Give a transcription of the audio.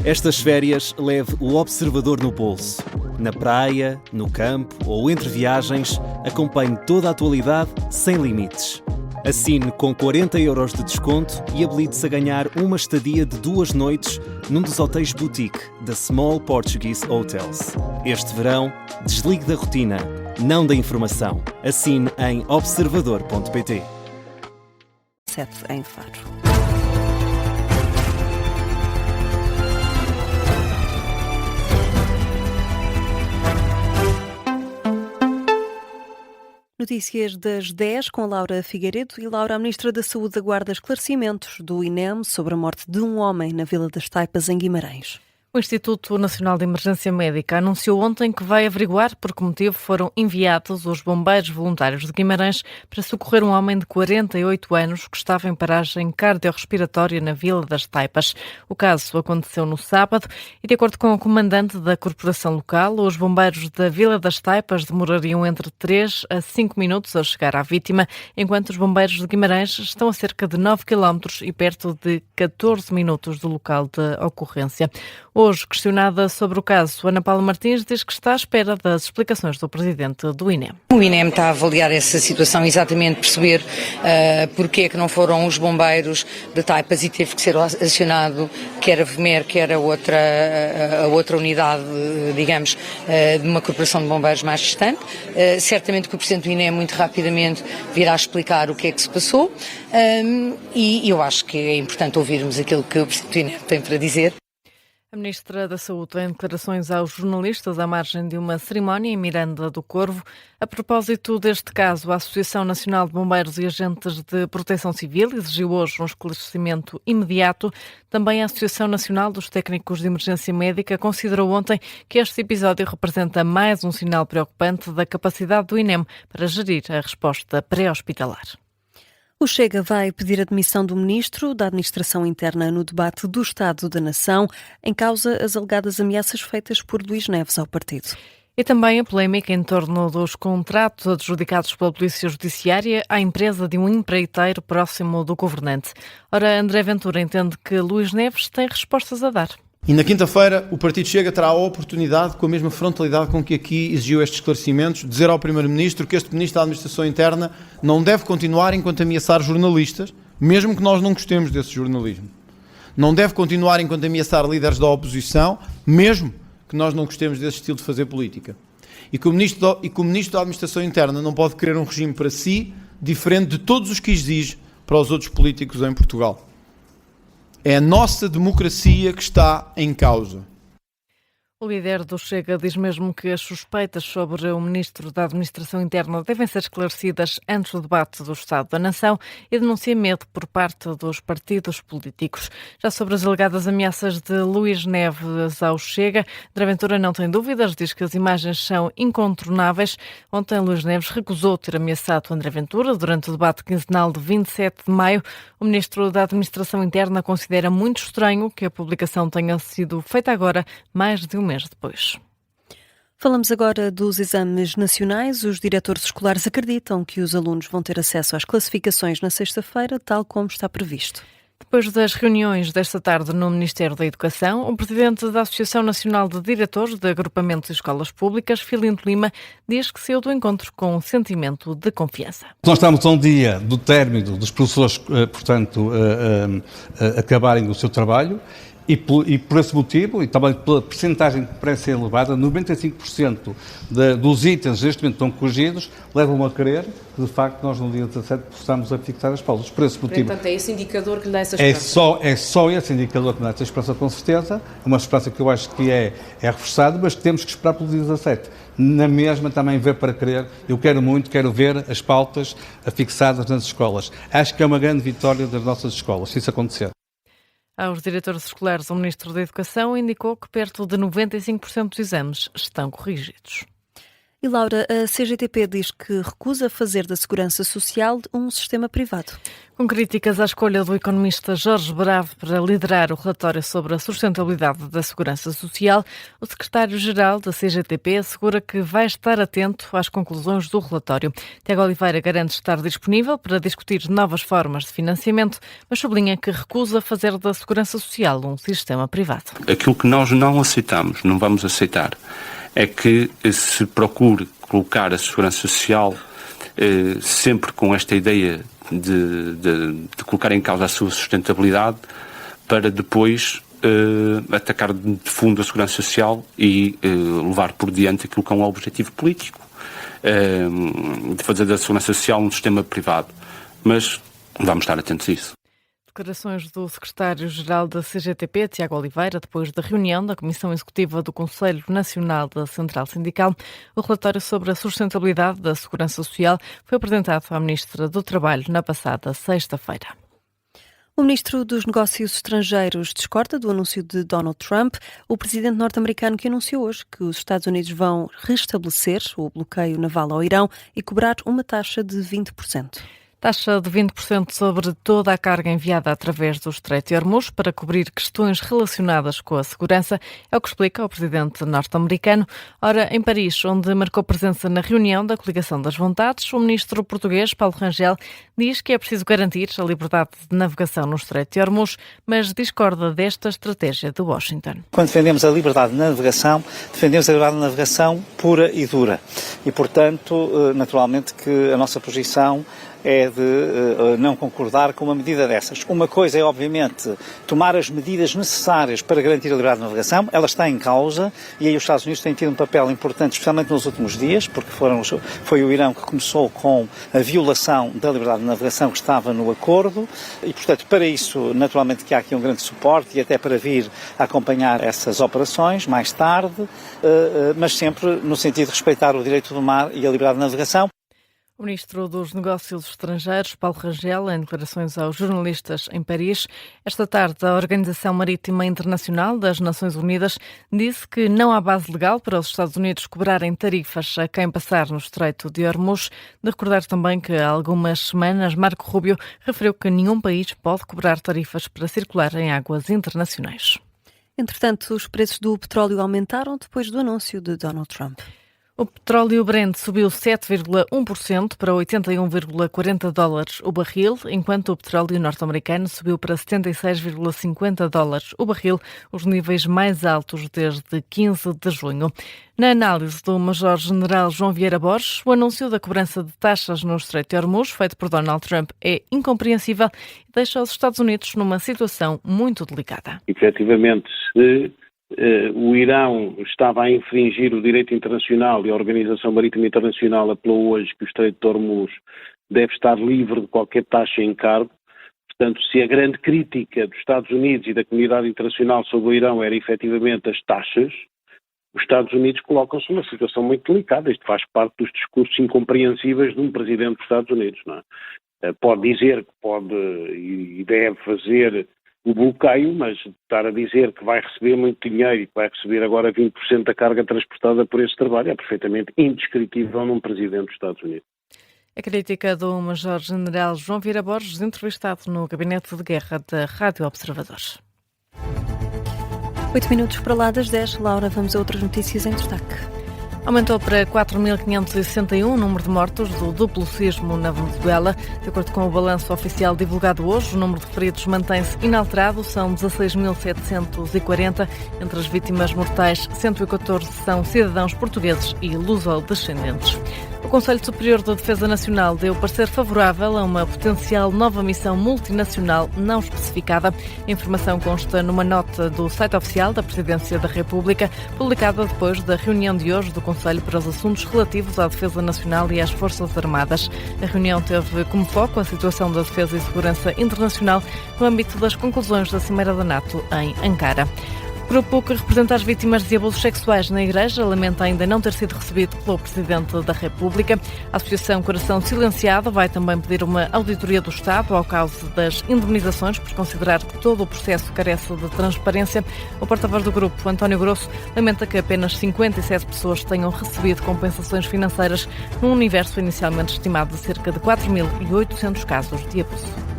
Estas férias leve o observador no bolso. Na praia, no campo ou entre viagens, acompanhe toda a atualidade sem limites. Assine com 40€ de desconto e habilite-se a ganhar uma estadia de 2 noites num dos hotéis boutique da Small Portuguese Hotels. Este verão, desligue da rotina, não da informação. Assine em observador.pt. 7 em Faro. Notícias das 10 com Laura Figueiredo. E Laura, a Ministra da Saúde aguarda esclarecimentos do INEM sobre a morte de um homem na Vila das Taipas, em Guimarães. O Instituto Nacional de Emergência Médica anunciou ontem que vai averiguar por que motivo foram enviados os bombeiros voluntários de Guimarães para socorrer um homem de 48 anos que estava em paragem cardiorrespiratória na Vila das Taipas. O caso aconteceu no sábado e, de acordo com o comandante da corporação local, os bombeiros da Vila das Taipas demorariam entre 3 a 5 minutos a chegar à vítima, enquanto os bombeiros de Guimarães estão a cerca de 9 km e perto de 14 minutos do local da ocorrência. Hoje, questionada sobre o caso, Ana Paula Martins diz que está à espera das explicações do presidente do INEM. O INEM está a avaliar essa situação, exatamente perceber porque é que não foram os bombeiros de Taipas e teve que ser acionado, quer a VMER, quer a outra unidade, digamos, de uma corporação de bombeiros mais distante. Certamente que o presidente do INEM muito rapidamente virá explicar o que é que se passou e eu acho que é importante ouvirmos aquilo que o presidente do INEM tem para dizer. A Ministra da Saúde em declarações aos jornalistas à margem de uma cerimónia em Miranda do Corvo. A propósito deste caso, a Associação Nacional de Bombeiros e Agentes de Proteção Civil exigiu hoje um esclarecimento imediato. Também a Associação Nacional dos Técnicos de Emergência Médica considerou ontem que este episódio representa mais um sinal preocupante da capacidade do INEM para gerir a resposta pré-hospitalar. O Chega vai pedir a demissão do Ministro da Administração Interna no debate do Estado da Nação, em causa as alegadas ameaças feitas por Luís Neves ao partido. E também a polémica em torno dos contratos adjudicados pela Polícia Judiciária à empresa de um empreiteiro próximo do governante. Ora, André Ventura entende que Luís Neves tem respostas a dar. E na quinta-feira o Partido Chega terá a oportunidade, com a mesma frontalidade com que aqui exigiu estes esclarecimentos, dizer ao Primeiro-Ministro que este Ministro da Administração Interna não deve continuar enquanto ameaçar jornalistas, mesmo que nós não gostemos desse jornalismo. Não deve continuar enquanto ameaçar líderes da oposição, mesmo que nós não gostemos desse estilo de fazer política. E que o Ministro da Administração Interna não pode querer um regime para si diferente de todos os que exige para os outros políticos em Portugal. É a nossa democracia que está em causa. O líder do Chega diz mesmo que as suspeitas sobre o Ministro da Administração Interna devem ser esclarecidas antes do debate do Estado da Nação e denuncia medo por parte dos partidos políticos. Já sobre as alegadas ameaças de Luís Neves ao Chega, André Ventura não tem dúvidas, diz que as imagens são incontornáveis. Ontem Luís Neves recusou ter ameaçado André Ventura durante o debate quinzenal de 27 de maio. O Ministro da Administração Interna considera muito estranho que a publicação tenha sido feita agora, mais de um mês depois. Falamos agora dos exames nacionais. Os diretores escolares acreditam que os alunos vão ter acesso às classificações na sexta-feira, tal como está previsto. Depois das reuniões desta tarde no Ministério da Educação, o presidente da Associação Nacional de Diretores de Agrupamentos de Escolas Públicas, Filindo Lima, diz que saiu do encontro com um sentimento de confiança. Nós estamos a um dia do término dos professores, portanto, acabarem o seu trabalho. E por esse motivo, e também pela percentagem que parece ser elevada, 95% dos itens neste momento estão corrigidos, levam a crer que, de facto, nós no dia 17 possamos fixar as pausas. Por esse motivo... Portanto, é esse indicador que lhe dá essa esperança? É só esse indicador que lhe dá essa esperança, com certeza. Uma esperança que eu acho que é reforçada, mas que temos que esperar pelo dia 17. Na mesma também ver para crer. Eu quero ver as pautas fixadas nas escolas. Acho que é uma grande vitória das nossas escolas, se isso acontecer. Aos diretores escolares, o Ministro da Educação indicou que perto de 95% dos exames estão corrigidos. E Laura, a CGTP diz que recusa fazer da segurança social um sistema privado. Com críticas à escolha do economista Jorge Bravo para liderar o relatório sobre a sustentabilidade da segurança social, o secretário-geral da CGTP assegura que vai estar atento às conclusões do relatório. Tiago Oliveira garante estar disponível para discutir novas formas de financiamento, mas sublinha que recusa fazer da segurança social um sistema privado. Aquilo que nós não aceitamos, não vamos aceitar, é que se procure colocar a segurança social sempre com esta ideia de colocar em causa a sua sustentabilidade para depois atacar de fundo a segurança social e levar por diante aquilo que é um objetivo político, de fazer da segurança social um sistema privado. Mas vamos estar atentos a isso. Declarações do secretário-geral da CGTP, Tiago Oliveira, depois da reunião da Comissão Executiva do Conselho Nacional da Central Sindical. O relatório sobre a sustentabilidade da segurança social foi apresentado à Ministra do Trabalho na passada sexta-feira. O ministro dos Negócios Estrangeiros discorda do anúncio de Donald Trump, o presidente norte-americano, que anunciou hoje que os Estados Unidos vão restabelecer o bloqueio naval ao Irão e cobrar uma taxa de 20%. Taxa de 20% sobre toda a carga enviada através do Estreito de Hormuz para cobrir questões relacionadas com a segurança, é o que explica o presidente norte-americano. Ora, em Paris, onde marcou presença na reunião da Coligação das Vontades, o ministro português, Paulo Rangel, diz que é preciso garantir a liberdade de navegação no Estreito de Hormuz, mas discorda desta estratégia de Washington. Quando defendemos a liberdade de navegação, defendemos a liberdade de navegação pura e dura. E, portanto, naturalmente que a nossa posição é de não concordar com uma medida dessas. Uma coisa é, obviamente, tomar as medidas necessárias para garantir a liberdade de navegação. Ela está em causa e aí os Estados Unidos têm tido um papel importante, especialmente nos últimos dias, porque foi o Irão que começou com a violação da liberdade de navegação que estava no acordo e, portanto, para isso, naturalmente que há aqui um grande suporte e até para vir a acompanhar essas operações mais tarde, mas sempre no sentido de respeitar o direito do mar e a liberdade de navegação. O ministro dos Negócios Estrangeiros, Paulo Rangel, em declarações aos jornalistas em Paris, esta tarde a Organização Marítima Internacional das Nações Unidas disse que não há base legal para os Estados Unidos cobrarem tarifas a quem passar no Estreito de Hormuz. De recordar também que há algumas semanas Marco Rubio referiu que nenhum país pode cobrar tarifas para circular em águas internacionais. Entretanto, os preços do petróleo aumentaram depois do anúncio de Donald Trump. O petróleo Brent subiu 7,1% para 81,40 dólares o barril, enquanto o petróleo norte-americano subiu para 76,50 dólares o barril, os níveis mais altos desde 15 de junho. Na análise do Major-General João Vieira Borges, o anúncio da cobrança de taxas no Estreito de Hormuz, feito por Donald Trump, é incompreensível e deixa os Estados Unidos numa situação muito delicada. Efetivamente, se o Irão estava a infringir o direito internacional e a Organização Marítima Internacional apelou hoje que o Estreito de Hormuz deve estar livre de qualquer taxa e encargo. Portanto, se a grande crítica dos Estados Unidos e da comunidade internacional sobre o Irão era efetivamente as taxas, os Estados Unidos colocam-se numa situação muito delicada. Isto faz parte dos discursos incompreensíveis de um presidente dos Estados Unidos, não é? Pode dizer que pode e deve fazer o bloqueio, mas estar a dizer que vai receber muito dinheiro e que vai receber agora 20% da carga transportada por esse trabalho é perfeitamente indescritível num presidente dos Estados Unidos. A crítica do Major-General João Vieira Borges, entrevistado no Gabinete de Guerra da Rádio Observadores. 8 minutos para lá das 10. Laura, vamos a outras notícias em destaque. Aumentou para 4.561 o número de mortos do duplo sismo na Venezuela. De acordo com o balanço oficial divulgado hoje, o número de feridos mantém-se inalterado, são 16.740. Entre as vítimas mortais, 114 são cidadãos portugueses e luso-descendentes. O Conselho Superior da Defesa Nacional deu parecer favorável a uma potencial nova missão multinacional não especificada. A informação consta numa nota do site oficial da Presidência da República, publicada depois da reunião de hoje do Conselho para os assuntos relativos à Defesa Nacional e às Forças Armadas. A reunião teve como foco a situação da defesa e segurança internacional no âmbito das conclusões da Cimeira da NATO em Ankara. O grupo que representa as vítimas de abusos sexuais na Igreja lamenta ainda não ter sido recebido pelo Presidente da República. A Associação Coração Silenciado vai também pedir uma auditoria do Estado ao caso das indemnizações, por considerar que todo o processo carece de transparência. O porta-voz do grupo, António Grosso, lamenta que apenas 57 pessoas tenham recebido compensações financeiras num universo inicialmente estimado de cerca de 4.800 casos de abuso.